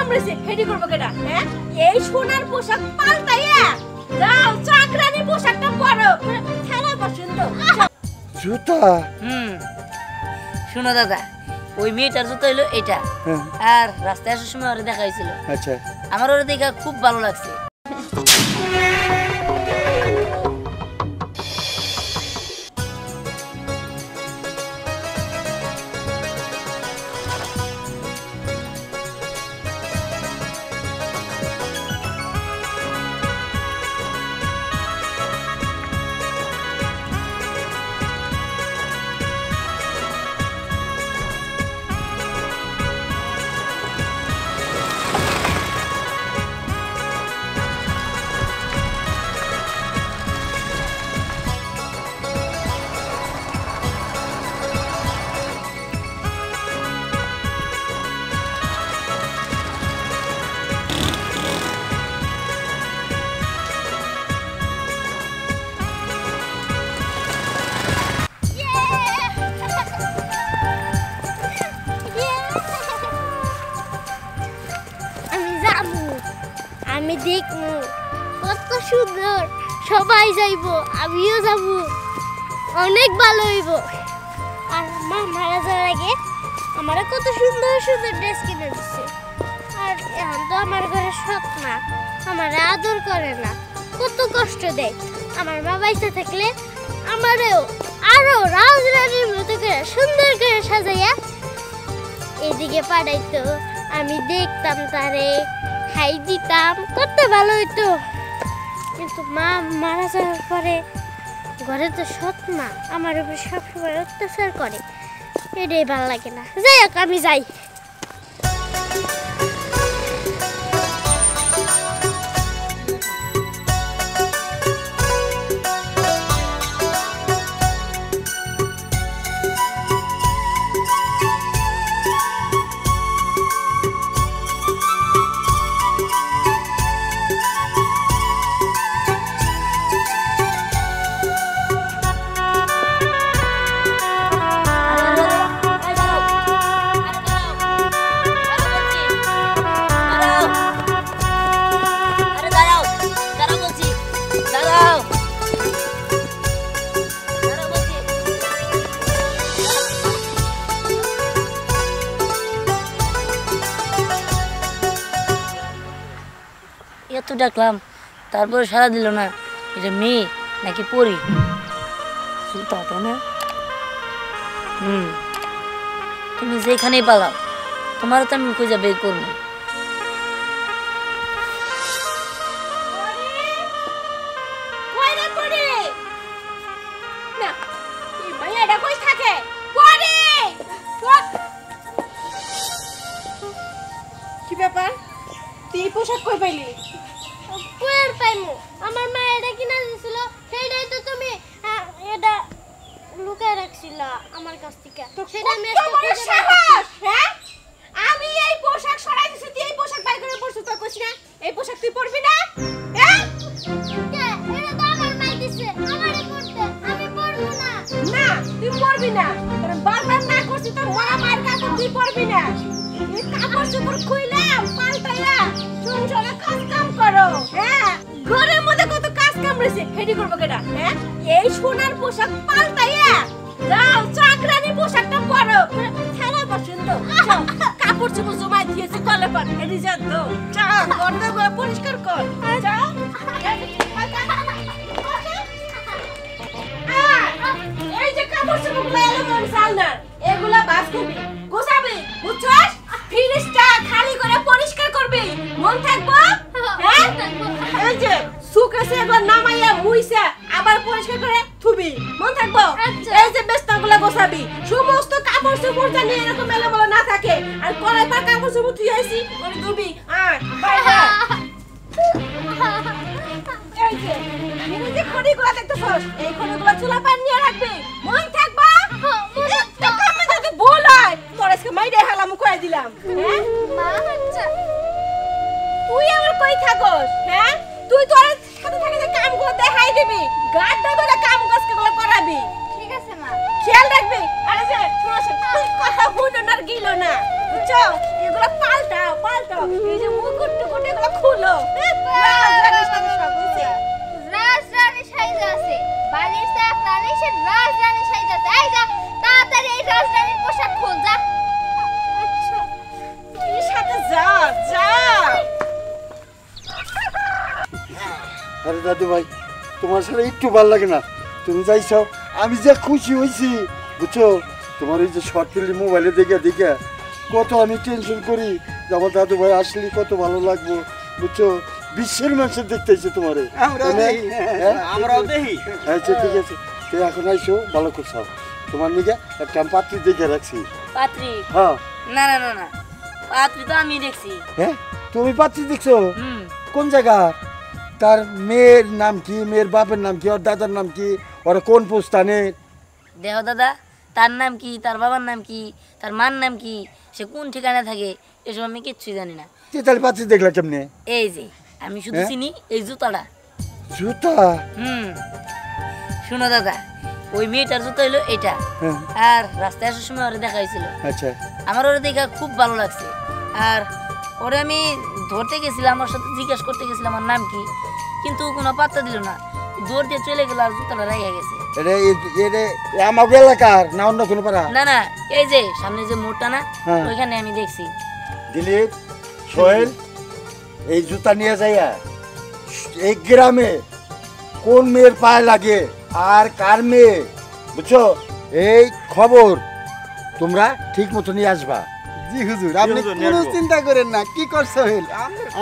কামড়েছে হেডি করব কেডা হ্যাঁ এই সোনার পোশাক পাল্টাইয়া যাও চাকরানি পোশাকটা পরো খেলা পছন্দ জুতা শুনো দাদা ওই মেয়েটার জুতা হইলো এটা আর রাস্তায় আসার সময় ওরে দেখা হয়েছিল আচ্ছা আমার ওরে দেখা খুব ভালো লাগছে আমি দেখবো কত সুন্দর সবাই যাইবো আমিও যাব অনেক ভালো হইব আর মা মারা যাওয়ার আগে আমার কত সুন্দর সুন্দর ড্রেস কিনে দিচ্ছে আর এখন তো আমার ঘরে সৎ না আমার আদর করে না কত কষ্ট দেয় আমার মা বাইসা থাকলে আমারও আরো রাজরানীর মতো করে সুন্দর করে সাজাইয়া এদিকে পাঠাইতো আমি দেখতাম তারে খাই দিতাম কত ভালো হইতো কিন্তু মা মারা যাওয়ার পরে ঘরে তো সৎ মা আমার উপর সবসময় অত্যাচার করে এটাই ভালো লাগে না যাই হোক আমি যাই এত ডাকলাম তারপরে সারা দিল না এটা মেয়ে নাকি পরি তাই না তুমি যেখানেই পালাও তোমারও তো আমি খুঁজে বের করবো কি ব্যাপার তুই পোশাক কই পাইলি কোয়ার পাইমু আমার মা এটা কিনা দিছিল সেইটাই তো তুমি এটা লুকায় রাখছিলা আমার কাছ থেকে সেটা আমি সাহস হ্যাঁ আমি এই পোশাক সরাই দিছি তুই এই পোশাক বাই করে পরছিস তো কইছ না এই পোশাক তুই পরবি না হ্যাঁ এটা তো আমার মা দিছে আমারে পরতে আমি পরবো না না তুই পরবি না তোর বারবার না করছিস তো মরা মার কাপড় তুই পরবি না এই কাপড় চোপড় খুইলাম পাল্টাইয়া সংসারে কাজ কাম করো হ্যাঁ ঘরের মধ্যে কত কাজ কাম রয়েছে হেডি করব কেডা হ্যাঁ এই সোনার পোশাক পাল্টাইয়া যাও চাকরানি পোশাকটা পরো খেলা পছন্দ কাপড় চোপড় জমাই দিয়েছে কলে পান হেডি যা তো চা ঘরটা পরিষ্কার কর যাও এই যে কাপড় চোপড় গুলো এলো মন সালনার এগুলা বাস করবি গোছাবি বুঝছস ফ্রিজটা খালি করে পরিষ্কার করবি মন থাকবো হ্যাঁ এই যে সুকেছে একবার নামাইয়া মুইছে আবার পরিষ্কার করে থুবি মন থাকবো এই যে বেস্তাগুলো গোছাবি সমস্ত কাপড় চোপড় জানি এরকম এলোমেলো না থাকে আর কলাই পা কাপড় চোপড় ধুই আইছি ওরে ধুবি আর বাইরে এই যে এই যে খড়িগুলো দেখতেছস এই খড়িগুলো চুলা পান নিয়ে রাখবি মন থাকবো ভুল হয় তোর আজকে মাইরে হালাম কই দিলাম হ্যাঁ মা আচ্ছা তুই আমার কই থাকস হ্যাঁ তুই তোর সাথে থেকে যে কামগুলো দেখাই দিবি গাড়টা ধরে কাম কাজগুলো করাবি ঠিক আছে মা খেয়াল রাখবি আরে যে শুনো কথা হুননার গিলো না বুঝছো এগুলো পাল্টাও পাল্টো এই যে মুকুট টুকুট এগুলো খুলো রাজরানীর সাথে সব হইছে রাজরানী সাইজে আছে বাড়ির চাকরানী সে রাজরানী সাইজে আছে এই যা তাড়াতাড়ি এই রাজরানীর পোশাক খোল যা আচ্ছা তুই সাথে যা যা আরে দাদু ভাই তোমার সাথে একটু ভালো লাগে না তুমি যাইছ আমি যে খুশি হয়েছি বুঝছো তোমার এই যে শর্ট ফিল্ম মোবাইলে দেখে দেখে কত আমি টেনশন করি যে আমার দাদু ভাই আসলে কত ভালো লাগবো বুঝছো বিশ্বের মানুষের দেখতে এসে তোমারে আমরাও দেখি আচ্ছা ঠিক আছে তো এখন আইসো ভালো করছো তোমার নিকে একটা আমি পাত্রী দেখে রাখছি পাত্রী হ্যাঁ না না না না পাত্রী তো আমি দেখছি হ্যাঁ তুমি পাত্রী দেখছো হুম কোন জায়গা তার মেয়ের নাম কি মেয়ের বাপের নাম কি ওর দাদার নাম কি ওরা কোন পোস্তানে দেখো দাদা তার নাম কি তার বাবার নাম কি তার মার নাম কি সে কোন ঠিকানা থাকে এসব আমি কিচ্ছুই জানি না তাহলে পাত্রী দেখলা কেমনে এই যে আমি শুধু হ্যাঁ? চিনি এই জুতাটা জুতা হুম শোনো দাদা ওই মেয়েটার জুতো হলো এটা হ্যাঁ আর রাস্তায় আসার সময় ওরা দেখা হয়েছিল আচ্ছা আমার ওরা দেখা খুব ভালো লাগছে আর ওরে আমি ধরতে গেছিলাম আমার সাথে জিজ্ঞেস করতে গেছিলাম আমার নাম কি কিন্তু কোনো পাত্তা দিল না দৌড় দিয়ে চলে গেল আর জুতোটা রেখে গেছে এটা আমাকে এলাকার না অন্য কোনো পাড়া না না এই যে সামনে যে মোড়টা না হ্যাঁ। ওইখানে আমি দেখছি দিলীপ সোহেল এই জুতা নিয়ে যাইয়া এই গ্রামে কোন মেয়ের পায়ে লাগে আর কার মেয়ে বুঝছো এই খবর তোমরা ঠিক মতো নিয়ে আসবা জি হুজুর আপনি কোনো চিন্তা করেন না কি করছে হইল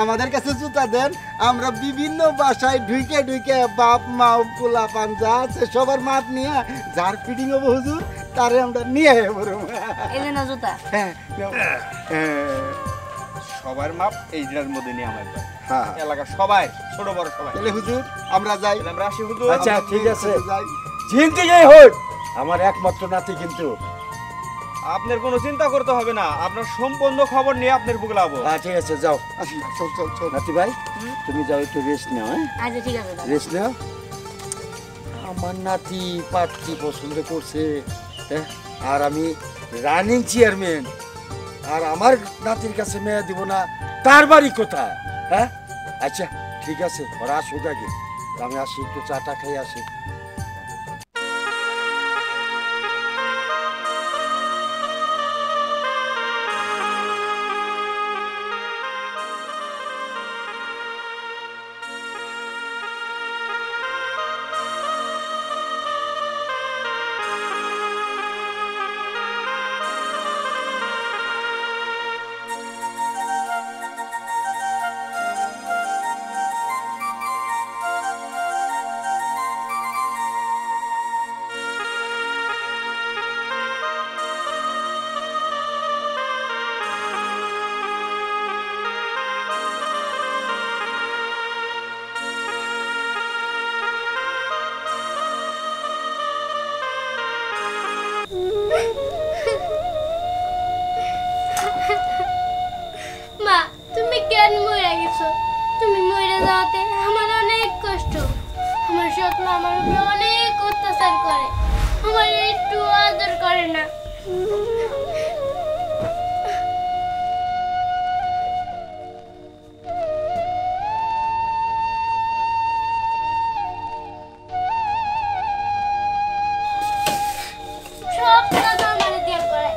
আমাদের কাছে জুতা দেন আমরা বিভিন্ন বাসায় ঢুকে ঢুকে বাপ মা পোলা পান যা আছে সবার মাপ নিয়ে যার ফিটিং হবো হুজুর তারে আমরা নিয়ে বড় এই যে না জুতা হ্যাঁ সবার মাপ এইটার মধ্যে নিয়ে আমার হ্যাঁ এলাকা সবাই ছোট বড় সবাই তাহলে হুজুর আমরা যাই আমরা আসি হুজুর আচ্ছা, ঠিক আছে। যাই চিনতে যাই হোক আমার একমাত্র নাতি কিন্তু আপনার কোনো চিন্তা করতে হবে না আপনার সম্পূর্ণ খবর নিয়ে আপনার বুকলাবো ঠিক আছে যাও আসি চল চল চল নাতি ভাই তুমি যাও একটু রেস্ট নাও হ্যাঁ আচ্ছা ঠিক আছে দাদা রেস্ট নাও আমার নাতি পাত্রী পছন্দ করছে হ্যাঁ আর আমি রানিং চেয়ারম্যান আর আমার নাতির কাছে মেয়ে দিব না তার বাড়ি কোথায় হ্যাঁ আচ্ছা ঠিক আছে ওরা আসুক আগে আমি আসি একটু চাটা খাই আসি মা তুমি কেন মরে গেছো তুমি মরে যাওয়াতে আমার অনেক কষ্ট আমার স্বপ্ন আমার উপরে অনেক অত্যাচার করে আমার একটু আদর করে না সব কাজ আমার দিয়ে করে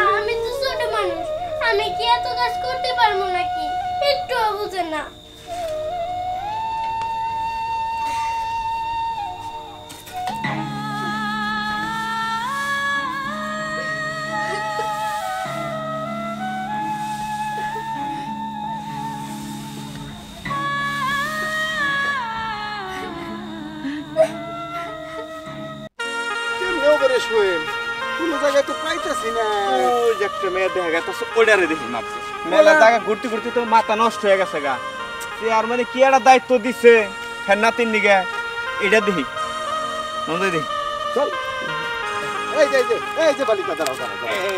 আমি তো ছোট মানুষ আমি কি এত কাজ করতে পারবো নাকি একটুও বুঝে না কেমনে ওপরে শোয়েন কোনো জায়গায় তো পাইতাছি না ওই যে একটা মেয়ে দেখা গেছে ওইটারে দেখি মাপছে মেলা জায়গা ঘুরতে ঘুরতে তো মাথা নষ্ট হয়ে গেছে গা আর মানে কি একটা দায়িত্ব দিচ্ছে ফের নাতির নিগে এটা দেখি নন্দে দেখি চল এই যে বালিকা দাঁড়াও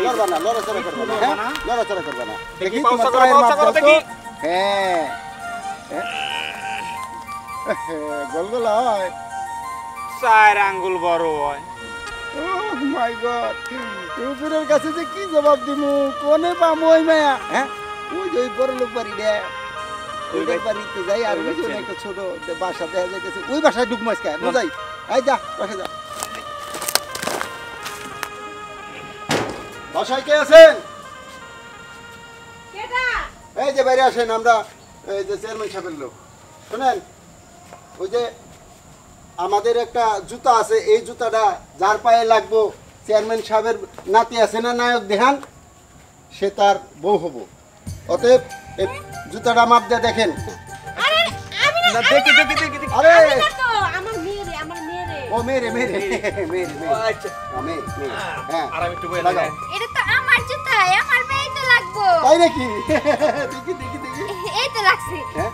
লড়বা না লড়াচড়া করবা না হ্যাঁ লড়াচড়া করবা না দেখি তোমার পাউসা পায়ের মাপ করো দাও তো। দেখি হ্যাঁ গোলগোলা হয় 4 আঙ্গুল বড় হয় ও মাই গড হুজুরের কাছে যে কি জবাব দিমু কোনে পামু ওই মায়া হ্যাঁ ওই ওই বড় লোক বাড়ি রে ওই বাড়িতে যাই আর ওই জন্য একটা ছোট বাসা দেখা যাইতেছে ওই বাসায় ঢুক মাছ খায় বুঝাই এই যা বাসা যা বাসায় কে আছেন কেডা এই যে বাইরে আসেন আমরা এই যে চেয়ারম্যান সাহেবের লোক শুনেন ওই যে আমাদের একটা জুতা আছে এই জুতাটা যার পায়ে লাগবো চেয়ারম্যান সাহেবের নাতি আছে না নায়ক দেহান সে তার বউ হবো অতএব এই জুতাটা মাপ দিয়ে দেখেন আরে আমি না না দেখি দেখি দেখি দেখি। আরে আমি না তো আমার মেয়ে রে ও মেরে মেরে মেরে ও, আচ্ছা মেরে হ্যাঁ আর আমি একটু বলে লাগাও। এটা তো আমার জুতা আমার মেয়েতে লাগবো তাই নাকি দেখি দেখি দেখি এই তো লাগছে হ্যাঁ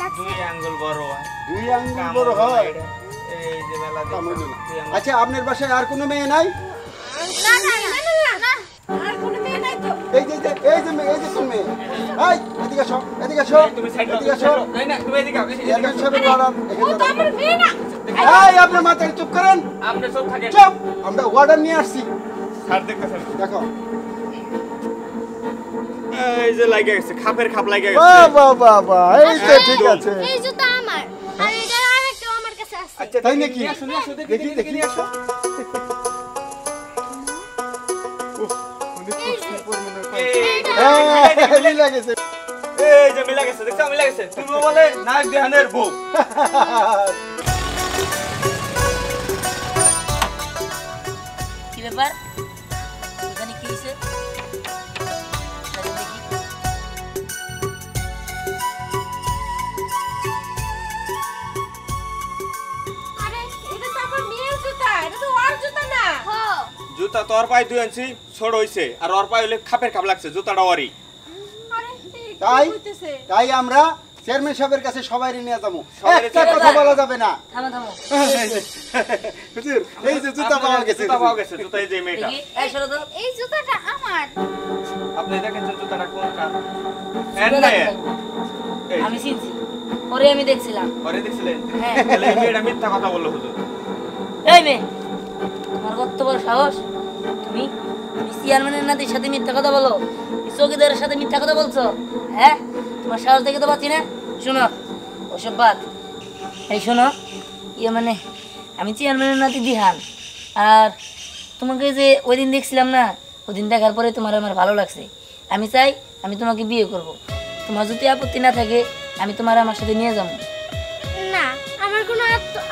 লাগছে 2 আঙ্গুল বড় হয় 2 আঙ্গুল বড় হয় এই যে মেলা কামড় দিল। দেখি আচ্ছা আপনার বাসায় আর কোনো মেয়ে নাই না না না না আর কোনো মেয়ে নাই তো এই যে এই যে মেয়ে এই যে কোন মেয়ে এই এদিকে আসো এদিকে আসো তুমি সাইড এদিকে আসো না না তুমি এদিকে আও চেয়ারম্যান সাহেবের ওয়ার্ডার ও তো আমার মেয়ে না এই আপনার মাথায় চুপ করেন আপনি সব থাকেন চুপ আমরা ওয়ার্ডার নিয়ে আসছি স্যার দেখতেছেন দেখো এই যে লাগা গেছে খাপের খাপ লাগা গেছে বাবা বাবা এই তো ঠিক আছে এই জুতা আমার আর এটা আরেকটা আমার কাছে আছে আচ্ছা তাই নাকি? নিয়ে আসো, নিয়ে আসো, দেখি, দেখি, দেখি, দেখি। নিয়ে আসো। এই মিলে গেছে এই যে মিলা গেছে দেখছো মিলা গেছে তুমি বলে নায়ক দেহানের বউ কি ব্যাপার এখানে কি হয়েছে দেখি আরে এটা তো আমার মেয়ের জুতা এটা তো ওর জুতা না হ্যাঁ জুতা তোর পায়ে 2 ইঞ্চি ছোট হইছে আর ওর পায়ে হলে খাপের খাপ লাগছে জুতাটা ওরই আরে তাই কি হইতেছে তাই আমরা চেয়ারম্যান সাহেবের কাছে সবাই নিয়ে যাবো সবাইরে একটা কথা বলা যাবে না থামো থামো হুজুর এই যে জুতা পাওয়া গেছে জুতা পাওয়া গেছে জুতা এই যে মেয়েটা দেখি এই সরো তো এই জুতাটা আমার আপনি দেখেন যে জুতাটা কোনটা এই আমি চিনছি ওরে আমি দেখছিলাম পরে দেখছিলেন হ্যাঁ। তাহলে এই মেয়েটা মিথ্যা কথা বললো হুজুর এই মেয়ে তোমার কত বড় সাহস তুমি চেয়ারম্যানের নাতির সাথে মিথ্যা কথা বলো চৌকিদারের সাথে মিথ্যা কথা বলছো হ্যাঁ তোমার সাহস দেখে তো পাচ্ছি না শোনো ওসব বাদ এই শোনো ইয়ে মানে আমি চেয়ারম্যানের নাতি দিহান আর তোমাকে যে ওই দিন দেখছিলাম না ওই দিন দেখার পরে তোমার আমার ভালো লাগছে আমি চাই আমি তোমাকে বিয়ে করব তোমার যদি আপত্তি না থাকে আমি তোমার আমার সাথে নিয়ে যাবো না আমার কোনো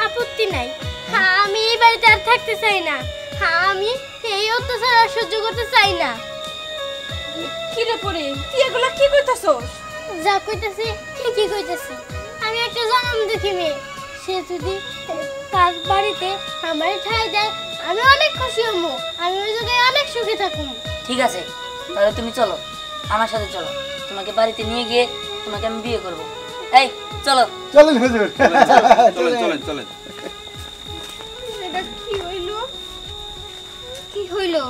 আপত্তি নাই হ্যাঁ আমি এই বাড়িতে আর থাকতে চাই না হ্যাঁ আমি এই অত্যাচার আর সহ্য করতে চাই না কি রে পরে তুই এগুলা কি কইতাছস যা কইতাছি ঠিকই কইতাছি আমি একটা জন্ম দেখি মেয়ে সে যদি তার বাড়িতে আমার ঠাই দেয় আমি অনেক খুশি হবো আমি ওই জায়গায় অনেক সুখে থাকুম ঠিক আছে তাহলে তুমি চলো আমার সাথে চলো তোমাকে বাড়িতে নিয়ে গিয়ে তোমাকে আমি বিয়ে করব এই চলো চলেন হুজুর চলেন চলেন চলেন এটা কি হইলো কি হইলো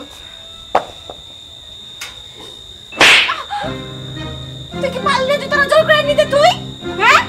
তুই কি পারলি জুতাটা জোর করে নিতে তুই হ্যাঁ